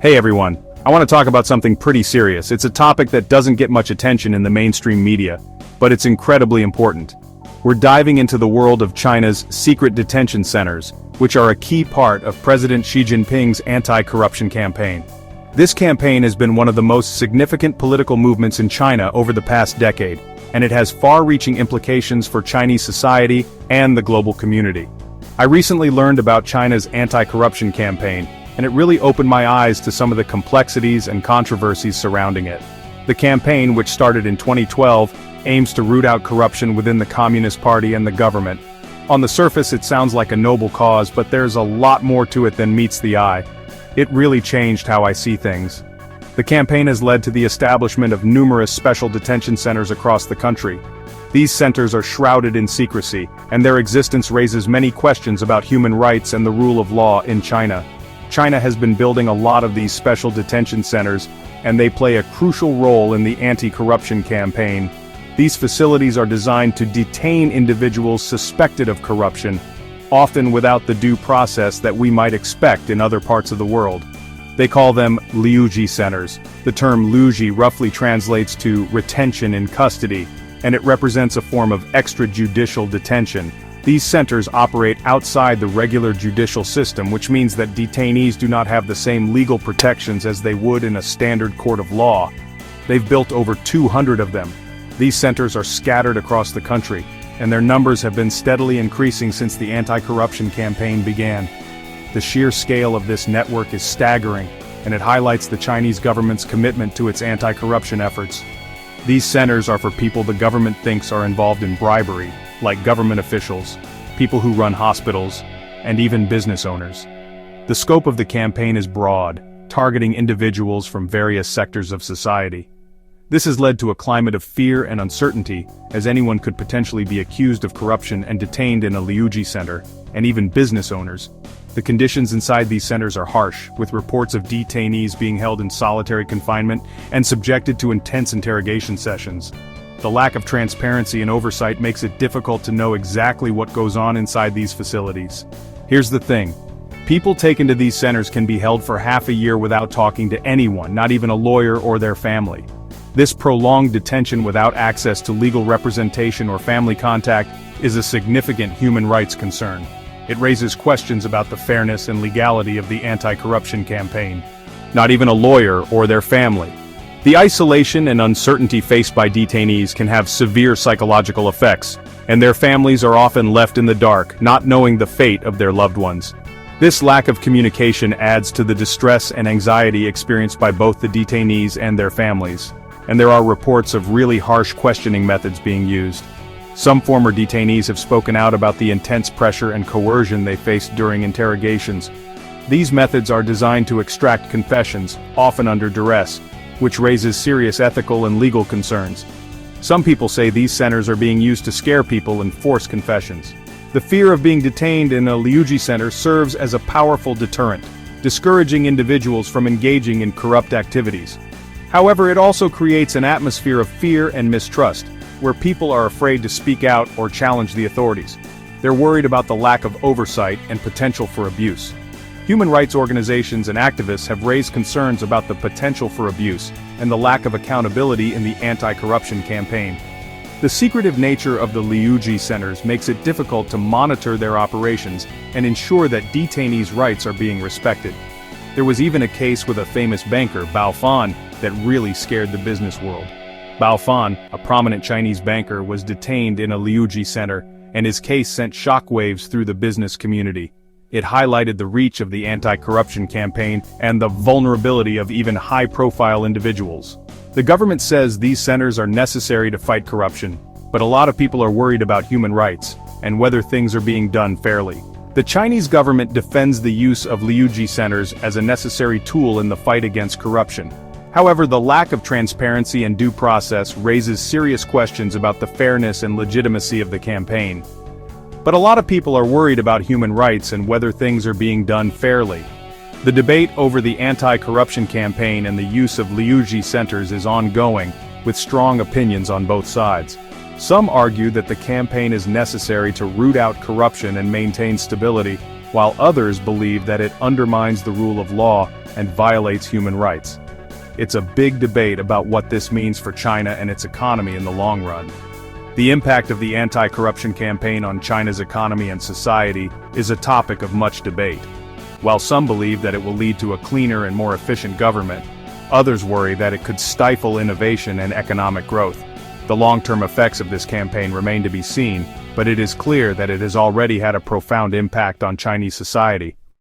Hey everyone, I want to talk about something pretty serious. It's a topic that doesn't get much attention in the mainstream media, but it's incredibly important. We're diving into the world of China's secret detention centers, which are a key part of President Xi Jinping's anti-corruption campaign. This campaign has been one of the most significant political movements in China over the past decade, and it has far-reaching implications for Chinese society and the global community. I recently learned about China's anti-corruption campaign, and it really opened my eyes to some of the complexities and controversies surrounding it. The campaign, which started in 2012, aims to root out corruption within the Communist Party and the government. On the surface it sounds like a noble cause, but there's a lot more to it than meets the eye. It really changed how I see things. The campaign has led to the establishment of numerous special detention centers across the country. These centers are shrouded in secrecy, and their existence raises many questions about human rights and the rule of law in China. China has been building a lot of these special detention centers, and they play a crucial role in the anti-corruption campaign. These facilities are designed to detain individuals suspected of corruption, often without the due process that we might expect in other parts of the world. They call them liuzhi centers. The term liuzhi roughly translates to retention in custody, and it represents a form of extrajudicial detention. These centers operate outside the regular judicial system, which means that detainees do not have the same legal protections as they would in a standard court of law. They've built over 200 of them. These centers are scattered across the country, and their numbers have been steadily increasing since the anti-corruption campaign began. The sheer scale of this network is staggering, and it highlights the Chinese government's commitment to its anti-corruption efforts. These centers are for people the government thinks are involved in bribery, like government officials, people who run hospitals, and even business owners. The scope of the campaign is broad, targeting individuals from various sectors of society. This has led to a climate of fear and uncertainty, as anyone could potentially be accused of corruption and detained in a liuzhi center, and even business owners. The conditions inside these centers are harsh, with reports of detainees being held in solitary confinement and subjected to intense interrogation sessions. The lack of transparency and oversight makes it difficult to know exactly what goes on inside these facilities. Here's the thing. People taken to these centers can be held for half a year without talking to anyone, not even a lawyer or their family. This prolonged detention without access to legal representation or family contact is a significant human rights concern. It raises questions about the fairness and legality of the anti-corruption campaign. Not even a lawyer or their family. The isolation and uncertainty faced by detainees can have severe psychological effects, and their families are often left in the dark, not knowing the fate of their loved ones. This lack of communication adds to the distress and anxiety experienced by both the detainees and their families, and there are reports of really harsh questioning methods being used. Some former detainees have spoken out about the intense pressure and coercion they faced during interrogations. These methods are designed to extract confessions, often under duress, which raises serious ethical and legal concerns. Some people say these centers are being used to scare people and force confessions. The fear of being detained in a liuzhi center serves as a powerful deterrent, discouraging individuals from engaging in corrupt activities. However, it also creates an atmosphere of fear and mistrust, where people are afraid to speak out or challenge the authorities. They're worried about the lack of oversight and potential for abuse. Human rights organizations and activists have raised concerns about the potential for abuse and the lack of accountability in the anti-corruption campaign. The secretive nature of the liuzhi centers makes it difficult to monitor their operations and ensure that detainees' rights are being respected. There was even a case with a famous banker, Bao Fan, that really scared the business world. Bao Fan, a prominent Chinese banker, was detained in a liuzhi center, and his case sent shockwaves through the business community. It highlighted the reach of the anti-corruption campaign and the vulnerability of even high-profile individuals. The government says these centers are necessary to fight corruption, but a lot of people are worried about human rights and whether things are being done fairly. The Chinese government defends the use of liuzhi centers as a necessary tool in the fight against corruption. However, the lack of transparency and due process raises serious questions about the fairness and legitimacy of the campaign. But a lot of people are worried about human rights and whether things are being done fairly. The debate over the anti-corruption campaign and the use of liuzhi centers is ongoing, with strong opinions on both sides. Some argue that the campaign is necessary to root out corruption and maintain stability, while others believe that it undermines the rule of law and violates human rights. It's a big debate about what this means for China and its economy in the long run. The impact of the anti-corruption campaign on China's economy and society is a topic of much debate. While some believe that it will lead to a cleaner and more efficient government, others worry that it could stifle innovation and economic growth. The long-term effects of this campaign remain to be seen, but it is clear that it has already had a profound impact on Chinese society.